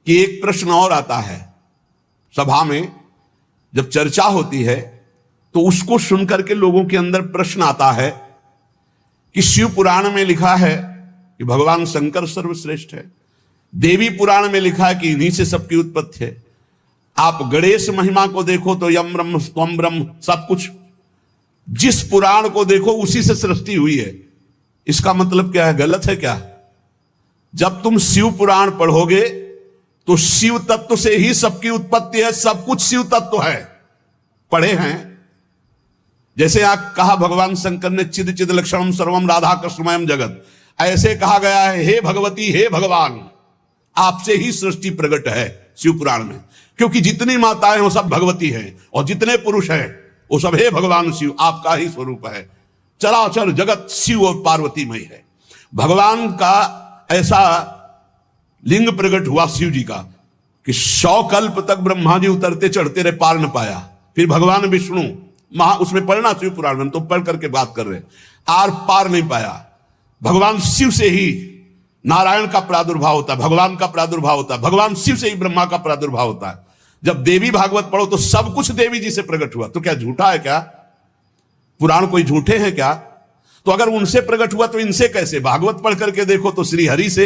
कि एक प्रश्न और आता है सभा में, जब चर्चा होती है तो उसको सुनकर के लोगों के अंदर प्रश्न आता है कि शिव पुराण में लिखा है कि भगवान शंकर सर्वश्रेष्ठ है, देवी पुराण में लिखा है कि इन्हीं से सबकी उत्पत्ति है, आप गणेश महिमा को देखो तो यम ब्रह्म स्वम ब्रह्म, सब कुछ जिस पुराण को देखो उसी से सृष्टि हुई है। इसका मतलब क्या है? गलत है क्या? जब तुम शिव पुराण पढ़ोगे तो शिव तत्व से ही सबकी उत्पत्ति है, सब कुछ शिव तत्व है। पढ़े हैं, जैसे आप कहा भगवान शंकर ने चिद चिद लक्षणम सर्वम राधा कृष्णमयम जगत, ऐसे कहा गया है हे भगवती हे भगवान, आपसे ही सृष्टि प्रकट है शिव पुराण में, क्योंकि जितनी माताएं वो सब भगवती हैं और जितने पुरुष हैं वो सब हे भगवान शिव, आपका ही स्वरूप है। चराचर जगत शिव और पार्वतीमय है। भगवान का ऐसा लिंग प्रकट हुआ शिव जी का कि 100 कल्प तक ब्रह्मा जी उतरते चढ़ते रहे, पार न पाया। फिर भगवान विष्णु उसमें पढ़ना शिव पुराण में, तो पढ़ करके बात कर रहे, आर पार नहीं पाया। भगवान शिव से ही नारायण का प्रादुर्भाव होता है, भगवान का प्रादुर्भाव होता है, भगवान शिव से ही ब्रह्मा का प्रादुर्भाव होता है। जब देवी भागवत पढ़ो तो सब कुछ देवी जी से प्रकट हुआ, तो क्या झूठा है क्या? पुराण कोई झूठे हैं क्या? तो अगर उनसे प्रकट हुआ तो इनसे कैसे? भागवत पढ़ करके देखो तो श्री हरि से,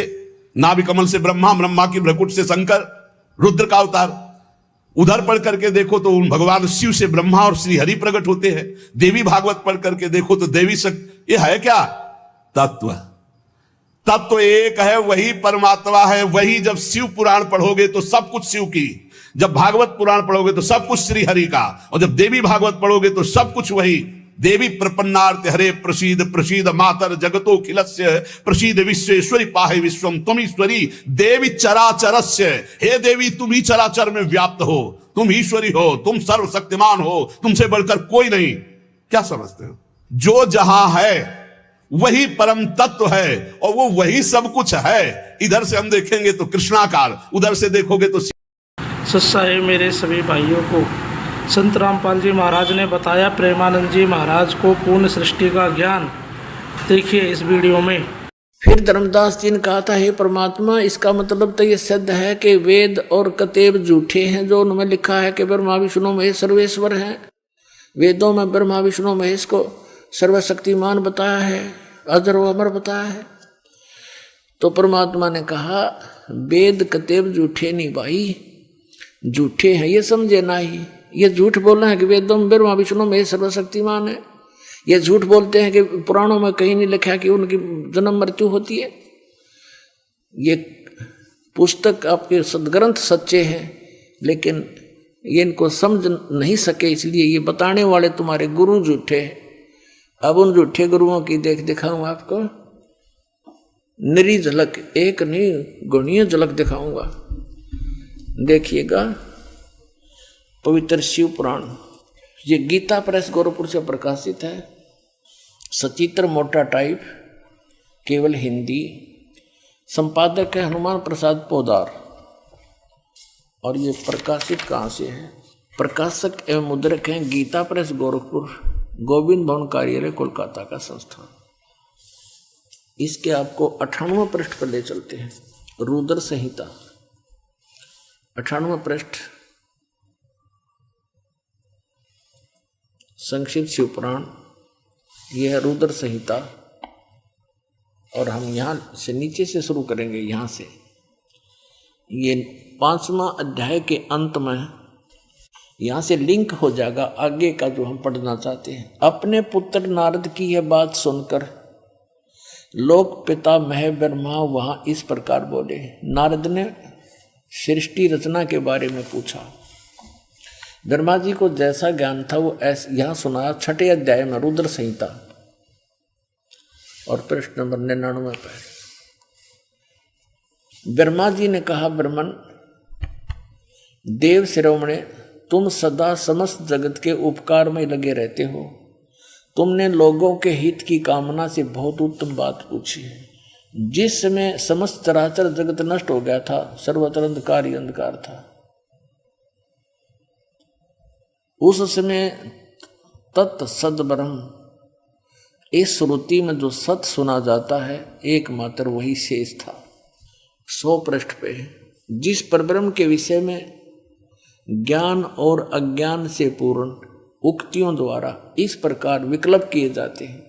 नाभि कमल से ब्रह्मा, ब्रह्मा की भ्रकुट से शंकर, रुद्र का अवतार। उधर पढ़ करके देखो तो उन भगवान शिव से ब्रह्मा और श्री हरि प्रकट होते हैं। देवी भागवत पढ़ करके देखो तो देवी शक्ति। ये है क्या? तत्व। तत्व एक है, वही परमात्मा है। वही जब शिव पुराण पढ़ोगे तो सब कुछ शिव की, जब भागवत पुराण पढ़ोगे तो सब कुछ श्री हरि का, और जब देवी भागवत पढ़ोगे तो सब कुछ वही। देवी प्रपन्नार्थ हरे प्रसीद प्रसीद मातर जगतो खिलस्य प्रसीद विश्वेश्वरी पाहे विश्वम त्वमीश्वरी देवी चराचरस्य। हे देवी, तुम ही चराचर में व्याप्त हो, तुम ईश्वरी हो, तुम सर्वशक्तिमान हो, तुमसे बढ़कर कोई नहीं। क्या समझते हो? जो जहां है वही परम तत्व है और वो वही सब कुछ है। इधर से हम देखेंगे तो कृष्णाकार, उधर से देखोगे तो सत्साई मेरे सभी भाइयों को संत रामपाल जी महाराज ने बताया प्रेमानंद जी महाराज को पूर्ण सृष्टि का ज्ञान। देखिए इस वीडियो में। फिर धर्मदास जी ने कहा था, हे परमात्मा, इसका मतलब तो ये सिद्ध है कि वेद और कतेब झूठे हैं जो उनमें लिखा है कि ब्रह्मा विष्णु महेश सर्वेश्वर हैं। वेदों में ब्रह्मा विष्णु महेश को सर्वशक्तिमान बताया है, अजर व अमर बताया है। तो परमात्मा ने कहा, वेद कतेब झूठे नहीं भाई, झूठे हैं ये समझे ना ही। ये झूठ बोलना है कि वेदों में ब्रह्मा विष्णु महेश सर्वशक्तिमान है। ये झूठ बोलते हैं कि पुराणों में कहीं नहीं लिखा कि उनकी जन्म मृत्यु होती है। ये पुस्तक आपके सदग्रंथ सच्चे हैं, लेकिन ये इनको समझ नहीं सके, इसलिए ये बताने वाले तुम्हारे गुरु झूठे हैं। अब उन झूठे गुरुओं की देख दिखाऊंगा आपको, निरी झलक, एक नहीं गुणीय झलक दिखाऊंगा। देखिएगा पवित्र शिव पुराण, ये गीता प्रेस गोरखपुर से प्रकाशित है। सचित्र मोटा टाइप, केवल हिंदी। संपादक है हनुमान प्रसाद पोदार। और ये प्रकाशित कहाँ से है? प्रकाशक एवं मुद्रक हैं गीता प्रेस गोरखपुर, गोविंद भवन कार्यालय कोलकाता का संस्थान। इसके आपको 98वें पृष्ठ पर ले चलते हैं। रुद्र संहिता 98वें पृष्ठ, संक्षिप्त शिव पुराण। यह है रुद्र संहिता और हम यहाँ से नीचे से शुरू करेंगे। यहाँ से ये 5वां अध्याय के अंत में यहाँ से लिंक हो जाएगा आगे का जो हम पढ़ना चाहते हैं। अपने पुत्र नारद की यह बात सुनकर लोक पिता मह ब्रह्मा वहाँ इस प्रकार बोले। नारद ने सृष्टि रचना के बारे में पूछा। ब्रह्मा जी को जैसा ज्ञान था वो ऐसा यहाँ सुनाया 6ठे अध्याय में रुद्र संहिता और पृष्ठ नंबर 99 पर। ब्रह्मा जी ने कहा, ब्रह्मन देव शिरोमणे, तुम सदा समस्त जगत के उपकार में लगे रहते हो। तुमने लोगों के हित की कामना से बहुत उत्तम बात पूछी है। जिस समय समस्त चराचर जगत नष्ट हो गया था, सर्वत्र अंधकार ही अंधकार था, उस समय तत् सद ब्रह्म, इस श्रुति में जो सत सुना जाता है एकमात्र वही शेष था। 100 पृष्ठ पे जिस परब्रह्म के विषय में ज्ञान और अज्ञान से पूर्ण उक्तियों द्वारा इस प्रकार विकल्प किए जाते हैं,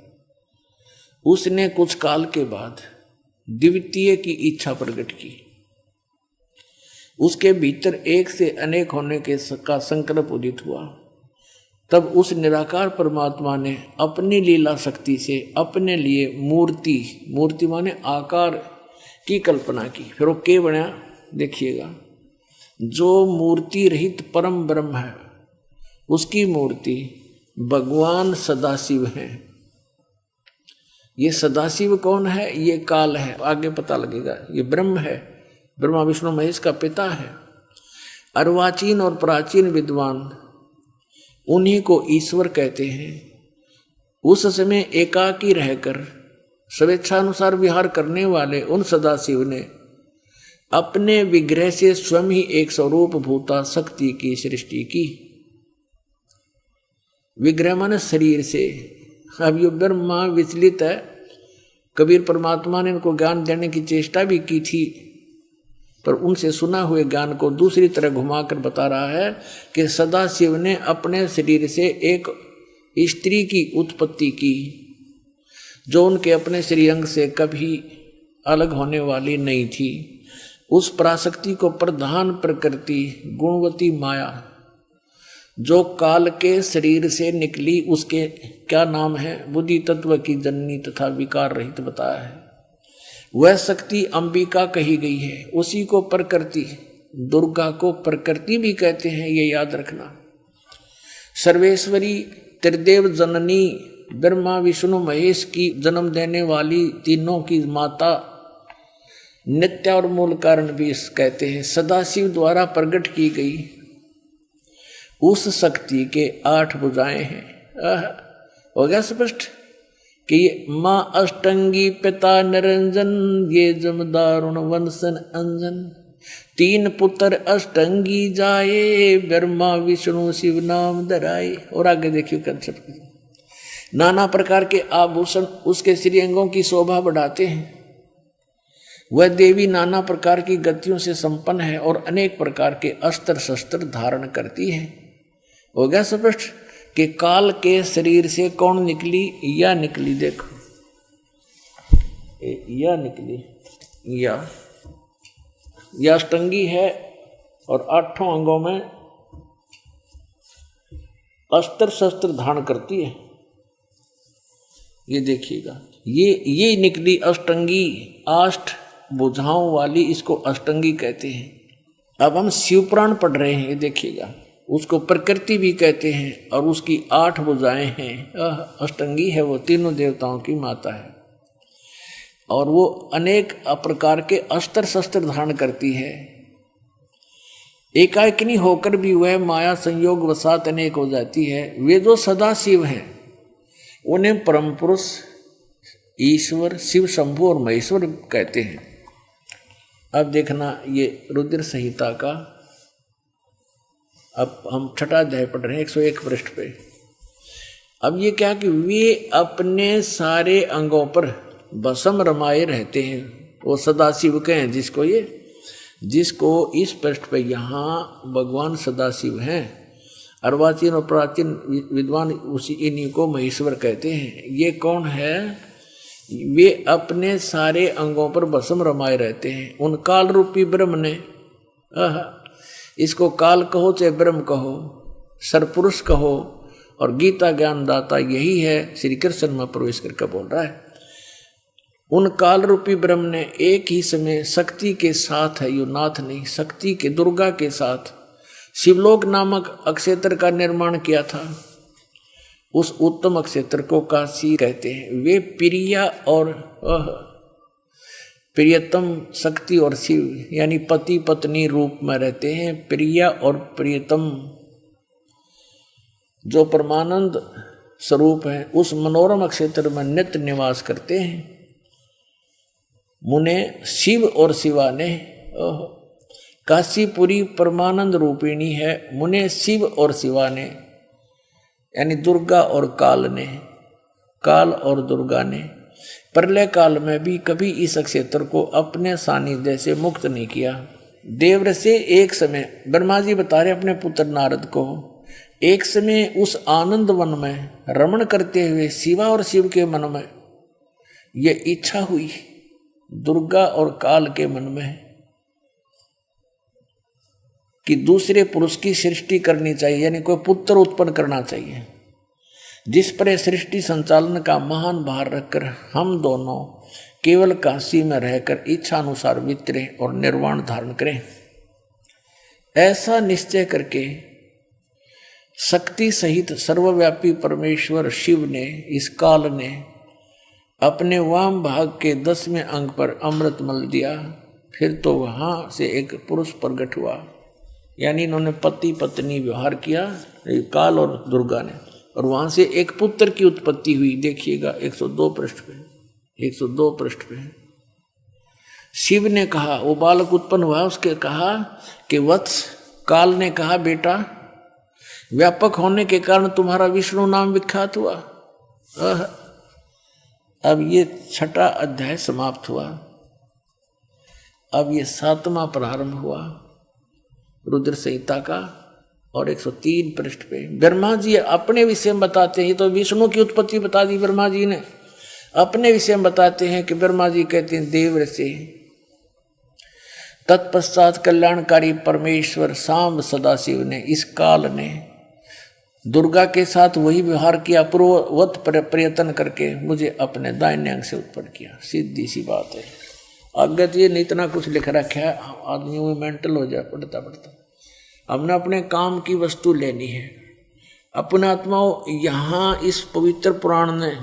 उसने कुछ काल के बाद द्वितीय की इच्छा प्रकट की। उसके भीतर एक से अनेक होने का संकल्प उदित हुआ। तब उस निराकार परमात्मा ने अपनी लीला शक्ति से अपने लिए मूर्ति माने आकार की कल्पना की। फिर वो क्या बना देखिएगा, जो मूर्ति रहित परम ब्रह्म है उसकी मूर्ति भगवान सदाशिव है। ये सदाशिव कौन है? ये काल है, आगे पता लगेगा। ये ब्रह्म है, ब्रह्मा विष्णु महेश का पिता है। अर्वाचीन और प्राचीन विद्वान उन्हीं को ईश्वर कहते हैं। उस समय एकाकी रहकर स्वेच्छानुसार विहार करने वाले उन सदाशिव ने अपने विग्रह से स्वयं ही एक स्वरूप भूता शक्ति की सृष्टि की। विग्रह माने शरीर से। अब ये ब्रह्मा विचलित है। कबीर परमात्मा ने उनको ज्ञान देने की चेष्टा भी की थी, पर उनसे सुना हुए ज्ञान को दूसरी तरह घुमाकर बता रहा है कि सदाशिव ने अपने शरीर से एक स्त्री की उत्पत्ति की, जो उनके अपने श्रीअंग से कभी अलग होने वाली नहीं थी। उस पराशक्ति को प्रधान प्रकृति गुणवती माया जो काल के शरीर से निकली, उसके क्या नाम है? बुद्धि तत्व की जननी तथा विकार रहित बताया है। वह शक्ति अंबिका कही गई है। उसी को प्रकृति, दुर्गा को प्रकृति भी कहते हैं, ये याद रखना। सर्वेश्वरी त्रिदेव जननी ब्रह्मा विष्णु महेश की जन्म देने वाली तीनों की माता, नित्य और मूल कारण भी कहते हैं। सदाशिव द्वारा प्रकट की गई उस शक्ति के 8 भुजाएं हैं। हो गया स्पष्ट कि ये माँ अष्टंगी पिता निरंजन, ये जमदारुण वंशन अंजन। 3 पुत्र अष्टंगी जाए, ब्रह्मा विष्णु शिव नाम धराए। और आगे देखिए कंसेप्ट। नाना प्रकार के आभूषण उसके श्रीअंगों की शोभा बढ़ाते हैं। वह देवी नाना प्रकार की गतियों से संपन्न है और अनेक प्रकार के अस्त्र शस्त्र धारण करती है। हो गया स्पष्ट कि काल के शरीर से कौन निकली? या निकली, देखो या निकली, या अष्टंगी है और 8 अंगों में अस्त्र शस्त्र धारण करती है। ये देखिएगा, ये निकली अष्टंगी, 8 भुजाओं वाली, इसको अष्टंगी कहते हैं। अब हम शिवपुराण पढ़ रहे हैं, ये देखिएगा, उसको प्रकृति भी कहते हैं और उसकी 8 भुजाएं हैं। अष्टंगी है, वो तीनों देवताओं की माता है और वो अनेक प्रकार के अस्त्र शस्त्र धारण करती है। एकाकिनी होकर भी वह माया संयोग वसात अनेक हो जाती है। वे जो सदा शिव हैं उन्हें परम पुरुष ईश्वर शिव शंभु और महेश्वर कहते हैं। अब देखना, ये रुद्र संहिता का अब हम 6ठा अध्याय पढ़ रहे हैं, 101 पृष्ठ पे। अब ये क्या कि वे अपने सारे अंगों पर भस्म रमाए रहते हैं। वो सदाशिव के हैं जिसको इस पृष्ठ पे यहाँ भगवान सदाशिव हैं। अर्वाचीन और प्राचीन विद्वान इन्हीं को महेश्वर कहते हैं। ये कौन है? वे अपने सारे अंगों पर भस्म रमाए रहते हैं। उन काल रूपी ब्रह्म ने, इसको काल कहो चाहे ब्रह्म कहो, सरपुरुष कहो, और गीता ज्ञान दाता यही है, श्री कृष्ण में प्रवेश करके बोल रहा है। उन काल रूपी ब्रह्म ने एक ही समय शक्ति के साथ है, यो नाथ नहीं, शक्ति के दुर्गा के साथ शिवलोक नामक अक्षेत्र का निर्माण किया था। उस उत्तम अक्षेत्र को काशी कहते हैं। वे प्रिया और प्रियतम शक्ति और शिव यानी पति पत्नी रूप में रहते हैं। प्रिया और प्रियतम जो परमानंद स्वरूप है उस मनोरम क्षेत्र में नित्य निवास करते हैं। मुने शिव और शिवा ने, काशीपुरी परमानंद रूपिणी है। मुने शिव और शिवा ने यानी दुर्गा और काल ने, काल और दुर्गा ने प्रलय काल में भी कभी इस क्षेत्र को अपने सानिध्य से मुक्त नहीं किया। देवर से एक समय ब्रह्मा जी बता रहे अपने पुत्र नारद को, एक समय उस आनंद वन में रमण करते हुए शिवा और शिव के मन में ये इच्छा हुई, दुर्गा और काल के मन में, कि दूसरे पुरुष की सृष्टि करनी चाहिए, यानी कोई पुत्र उत्पन्न करना चाहिए, जिस पर सृष्टि संचालन का महान भार रखकर हम दोनों केवल काशी में रहकर इच्छा अनुसार विचरें और निर्वाण धारण करें। ऐसा निश्चय करके शक्ति सहित सर्वव्यापी परमेश्वर शिव ने, इस काल ने अपने वाम भाग के 10वें अंग पर अमृत मल दिया। फिर तो वहां से एक पुरुष प्रकट हुआ, यानी इन्होंने पति पत्नी व्यवहार किया, काल और दुर्गा ने, और वहां से एक पुत्र की उत्पत्ति हुई। देखिएगा 102 पृष्ठ पे, 102 पृष्ठ पे शिव ने कहा, वो बालक उत्पन्न हुआ, उसके कहा कि वत्स, काल ने कहा बेटा, व्यापक होने के कारण तुम्हारा विष्णु नाम विख्यात हुआ। अब ये 6ठा अध्याय समाप्त हुआ। अब ये 7वां प्रारंभ हुआ रुद्र संहिता का, और 103 पृष्ठ पे ब्रह्मा जी अपने विषय में बताते हैं। ये तो विष्णु की उत्पत्ति बता दी ब्रह्मा जी ने, अपने विषय में बताते हैं कि ब्रह्मा जी कहते हैं देवर से, तत्पश्चात कल्याणकारी परमेश्वर सांब सदाशिव ने, इस काल ने दुर्गा के साथ वही व्यवहार किया, पूर्ववत प्रयत्न करके मुझे अपने दाहिने अंग से उत्पन्न किया। सीधी सी बात है। आगे तो ये नहीं इतना कुछ लिख रखा है, आदमी वो मेंटल हो जाए पढ़ता पढ़ता। हमने अपने काम की वस्तु लेनी है। अपने आत्माओं, यहाँ इस पवित्र पुराण ने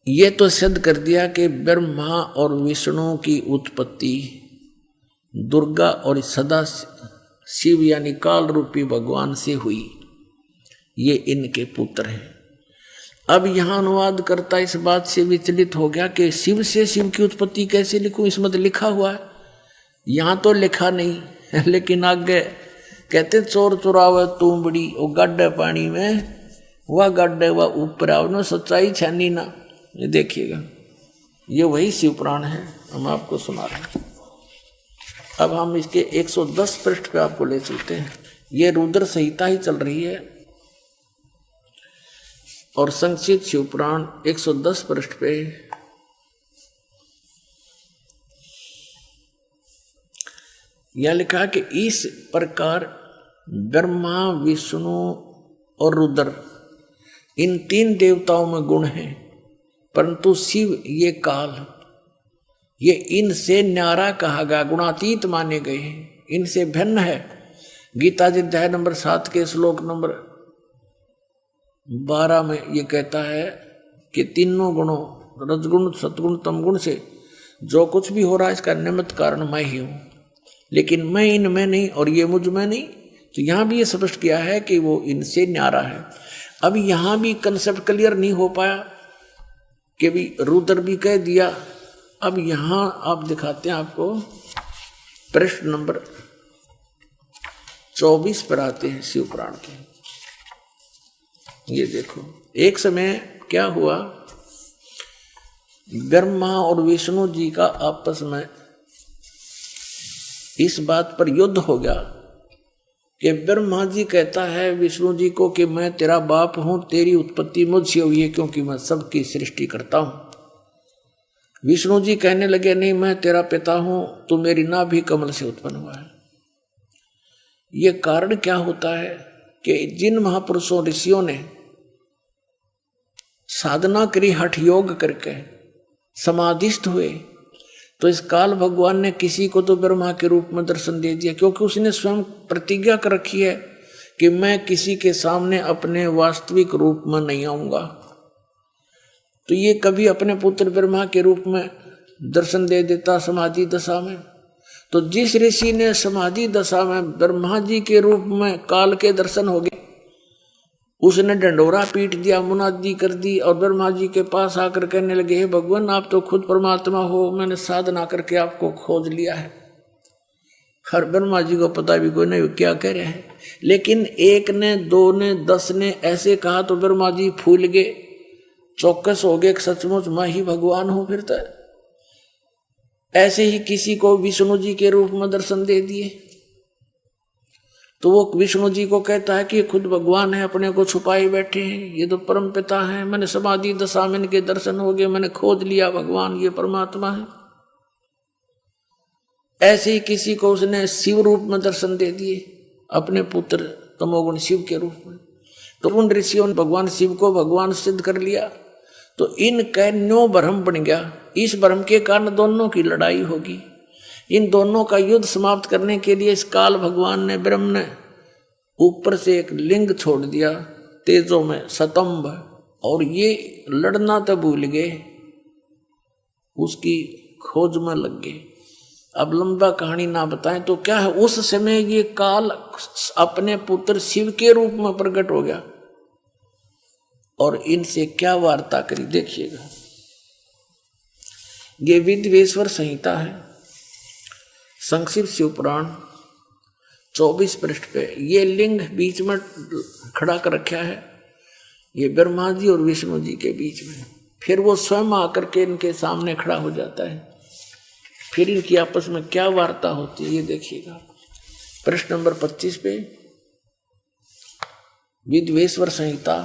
ये तो सिद्ध कर दिया कि ब्रह्मा और विष्णु की उत्पत्ति दुर्गा और सदा शिव यानी काल रूपी भगवान से हुई, ये इनके पुत्र हैं। अब यहाँ अनुवाद करता इस बात से विचलित हो गया कि शिव से शिव की उत्पत्ति कैसे लिखूं, इसमें तो लिखा हुआ है, यहाँ तो लिखा नहीं। लेकिन आगे कहते चोर चुरावे तुमबड़ी, वो गड्ढे पानी में, वह गड्ढे वह ऊपर आओ, सच्चाई छानी ना। ये देखिएगा, ये वही शिव पुराण है, हम आपको सुना रहे हैं। अब हम इसके 110 पृष्ठ पे आपको ले चलते हैं। ये रुद्र संहिता ही चल रही है, और संक्षिप्त शिव पुराण 110 पृष्ठ पे यह लिखा कि इस प्रकार ब्रह्मा विष्णु और रुद्र इन 3 देवताओं में गुण हैं, परंतु शिव ये काल, ये इनसे न्यारा कहा गया, गुणातीत माने गए हैं, इनसे भिन्न है। गीता जी अध्याय नंबर 7 के श्लोक नंबर 12 में ये कहता है कि तीनों गुणों, रजगुण सतगुण तमगुण से जो कुछ भी हो रहा है इसका निमित्त कारण मैं ही हूँ, लेकिन मैं इनमें नहीं और ये मुझ में नहीं। तो यहाँ भी ये स्पष्ट किया है कि वो इनसे न्यारा है। अब यहाँ भी कंसेप्ट क्लियर नहीं हो पाया कि भी रुद्र भी कह दिया। अब यहाँ आप दिखाते हैं आपको, पृष्ठ नंबर 24 पर आते हैं शिव पुराण के। ये देखो, एक समय क्या हुआ, ब्रह्मा और विष्णु जी का आपस में इस बात पर युद्ध हो गया कि ब्रह्मा जी कहता है विष्णु जी को कि मैं तेरा बाप हूं, तेरी उत्पत्ति मुझसे हुई है क्योंकि मैं सबकी सृष्टि करता हूं। विष्णु जी कहने लगे नहीं, मैं तेरा पिता हूं, तू मेरी नाभि कमल से उत्पन्न हुआ है। ये कारण क्या होता है कि जिन महापुरुषों ऋषियों ने साधना करी, हठ योग करके समाधिस्थ हुए, तो इस काल भगवान ने किसी को तो ब्रह्मा के रूप में दर्शन दे दिया, क्योंकि उसने स्वयं प्रतिज्ञा कर रखी है कि मैं किसी के सामने अपने वास्तविक रूप में नहीं आऊंगा। तो ये कभी अपने पुत्र ब्रह्मा के रूप में दर्शन दे देता समाधि दशा में। तो जिस ऋषि ने समाधि दशा में ब्रह्मा जी के रूप में काल के दर्शन हो गए, उसने डंडोरा पीट दिया, मुनादी कर दी और ब्रह्मा जी के पास आकर कहने लगे, हे भगवान आप तो खुद परमात्मा हो, मैंने साधना करके आपको खोज लिया है। हर ब्रह्मा जी को पता भी कोई नहीं क्या कह रहे हैं, लेकिन एक ने, 2 ने, 10 ने ऐसे कहा तो ब्रह्मा जी फूल गए, चौकस हो गए, सचमुच मैं ही भगवान हूं। फिर तो ऐसे ही किसी को विष्णु जी के रूप में दर्शन दे दिए तो वो विष्णु जी को कहता है कि ये खुद भगवान है, अपने को छुपाए बैठे हैं, ये तो परम पिता है, मैंने समाधि दशा में इनके दर्शन हो गए, मैंने खोज लिया भगवान ये परमात्मा है। ऐसे ही किसी को उसने शिव रूप में दर्शन दे दिए, अपने पुत्र तमोगुण शिव के रूप में। तो उन ऋषियों ने भगवान शिव को भगवान सिद्ध कर लिया। तो इनका न्यो भ्रम बन गया। इस भ्रम के कारण दोनों की लड़ाई होगी। इन दोनों का युद्ध समाप्त करने के लिए इस काल भगवान ने ब्रह्म ने ऊपर से एक लिंग छोड़ दिया तेजों में सतंभ, और ये लड़ना तो भूल गए, उसकी खोज में लग गए। अब लंबा कहानी ना बताएं तो क्या है, उस समय ये काल अपने पुत्र शिव के रूप में प्रकट हो गया और इनसे क्या वार्ता करी देखिएगा। ये विद्वेश्वर संहिता है, संक्षिप्त शिव पुराण 24 पृष्ठ पे ये लिंग बीच में खड़ा कर रखा है, ये ब्रह्मा जी और विष्णु जी के बीच में। फिर वो स्वयं आकर के इनके सामने खड़ा हो जाता है। फिर इनकी आपस में क्या वार्ता होती है ये देखिएगा। प्रश्न नंबर 25 पे विद्वेश्वर संहिता।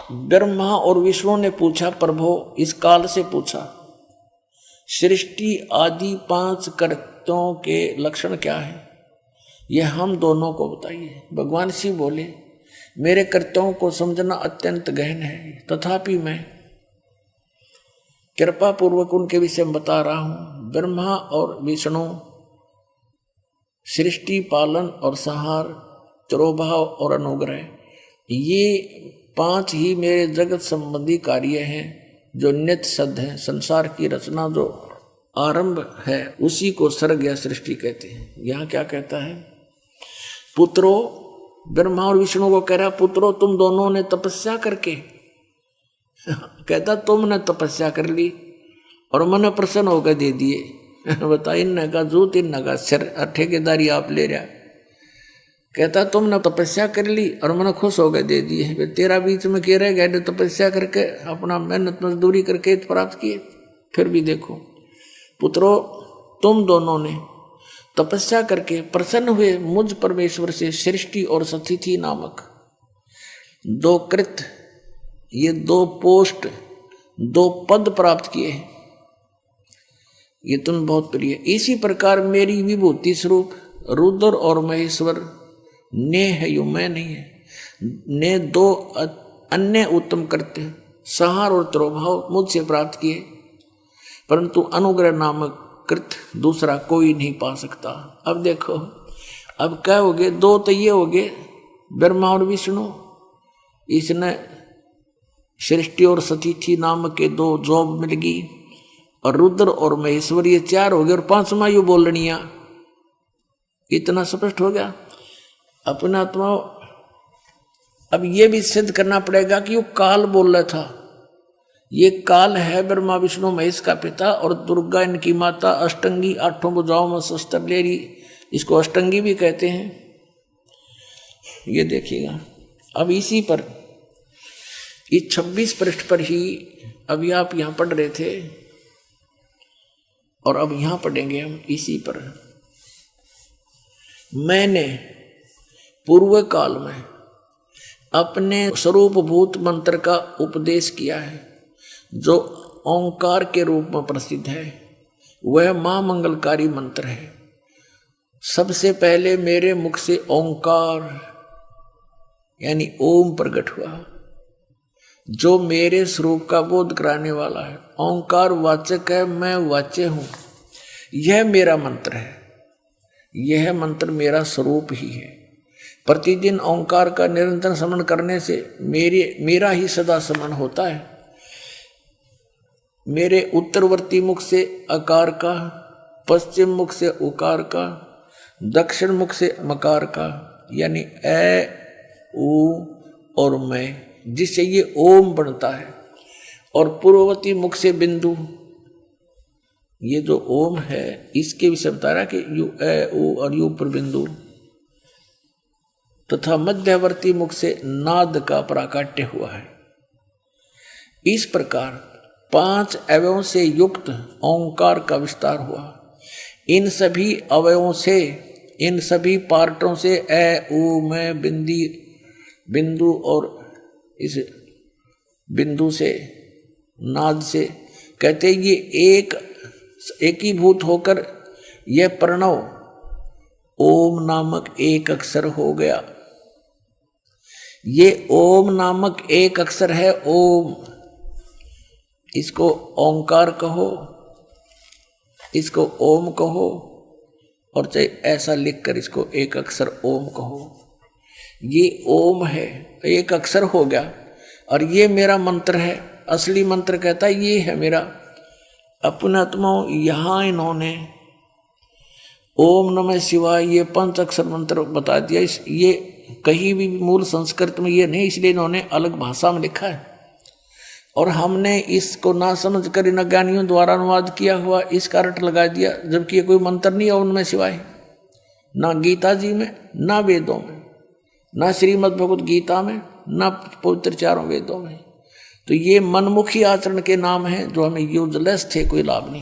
ब्रह्मा और विष्णु ने पूछा, प्रभो इस काल से पूछा, सृष्टि आदि 5 कर्तों के लक्षण क्या है, यह हम दोनों को बताइए। भगवान शिव बोले, मेरे कर्तव्यों को समझना अत्यंत गहन है, तथापि मैं कृपा पूर्वक उनके विषय में बता रहा हूं। ब्रह्मा और विष्णु सृष्टि, पालन और संहार, तिरोभाव और अनुग्रह, ये 5 ही मेरे जगत संबंधी कार्य हैं जो नित्य सिद्ध हैं। संसार की रचना जो आरंभ है उसी को सर्ग या सृष्टि कहते हैं। यहाँ क्या कहता है, पुत्रो, ब्रह्मा और विष्णु को कह रहा, पुत्रो तुम दोनों ने तपस्या करके कहता तुमने तपस्या कर ली और मन प्रसन्न होकर दे दिए। बता, इनने का जूत, इनने का सिर, ठेकेदारी आप ले रहा। कहता तुमने तपस्या कर ली और मन खुश होकर दे दिए। तेरा बीच में कह रहे गए तपस्या करके अपना मेहनत मजदूरी करके प्राप्त किए। फिर भी देखो पुत्रो, तुम दोनों ने तपस्या करके प्रसन्न हुए मुझ परमेश्वर से सृष्टि और सतिथि नामक 2 कृत, ये 2 पोस्ट, 2 पद प्राप्त किए हैं। ये तुम बहुत प्रिय। इसी प्रकार मेरी विभूति स्वरूप रुद्र और महेश्वर ने है, यू मैं नहीं है, ने 2 अन्य उत्तम करते संहार और तिरोभाव मुझसे प्राप्त किए, परंतु अनुग्रह नामक कृत दूसरा कोई नहीं पा सकता। अब देखो, अब क्या हो गए, 2 तो ये हो गए ब्रह्मा और विष्णु, इसने सृष्टि और सतिथि नामक के 2 जॉब मिल गई, और रुद्र और महेश्वर ये 4 हो गए, और 5वां यू बोलनिया। इतना स्पष्ट हो गया अपना आत्मा। अब ये भी सिद्ध करना पड़ेगा कि वो काल बोल रहा था। ये काल है ब्रह्मा विष्णु महेश का पिता, और दुर्गा इनकी माता, अष्टंगी, 8 भुजाओं में शस्त्र ले रही, इसको अष्टंगी भी कहते हैं। ये देखिएगा। अब इसी पर इस 26 पृष्ठ पर ही अभी आप यहाँ पढ़ रहे थे, और अब यहाँ पढ़ेंगे हम इसी पर। मैंने पूर्व काल में अपने स्वरूपभूत मंत्र का उपदेश किया है, जो ओंकार के रूप में प्रसिद्ध है। वह महामंगलकारी मंत्र है। सबसे पहले मेरे मुख से ओंकार यानी ओम प्रकट हुआ, जो मेरे स्वरूप का बोध कराने वाला है। ओंकार वाचक है, मैं वाच्य हूं। यह मेरा मंत्र है, यह मंत्र मेरा स्वरूप ही है। प्रतिदिन ओंकार का निरंतर स्मरण करने से मेरा ही सदा स्मरण होता है। मेरे उत्तरवर्ती मुख से अकार का, पश्चिम मुख से उकार का, दक्षिण मुख से मकार का, यानी ए, उ और मैं, जिससे ये ओम बनता है, और पूर्ववर्ती मुख से बिंदु, ये जो ओम है इसके विषय बता रहा कि यू ए, उ और यू पर बिंदु, तथा मध्यवर्ती मुख से नाद का प्राकट्य हुआ है। इस प्रकार 5 अवयवों से युक्त ओंकार का विस्तार हुआ। इन सभी अवयवों से, इन सभी पार्टों से ए ऊ में बिंदु और इस बिंदु से नाद से कहते ये एकीभूत होकर यह प्रणव ओम नामक एक अक्षर हो गया। ये ओम नामक एक अक्षर है ओम, इसको ओंकार कहो, इसको ओम कहो, और चाहे ऐसा लिखकर इसको एक अक्षर ओम कहो। ये ओम है, एक अक्षर हो गया, और ये मेरा मंत्र है। असली मंत्र कहता है ये है मेरा। अपने आत्मा यहाँ इन्होंने ओम नमः शिवाय ये 5 अक्षर मंत्र बता दिया। ये कहीं भी मूल संस्कृत में ये नहीं, इसलिए इन्होंने अलग भाषा में लिखा है, और हमने इसको ना समझ कर इन अज्ञानियों द्वारा अनुवाद किया हुआ इसका रट लगा दिया, जबकि ये कोई मंत्र नहीं है ओम नमः शिवाय। ना गीता जी में, ना वेदों में, ना श्रीमद् भगवत गीता में, ना पवित्र 4 वेदों में। तो ये मनमुखी आचरण के नाम हैं जो हमें यूजलेस थे, कोई लाभ नहीं।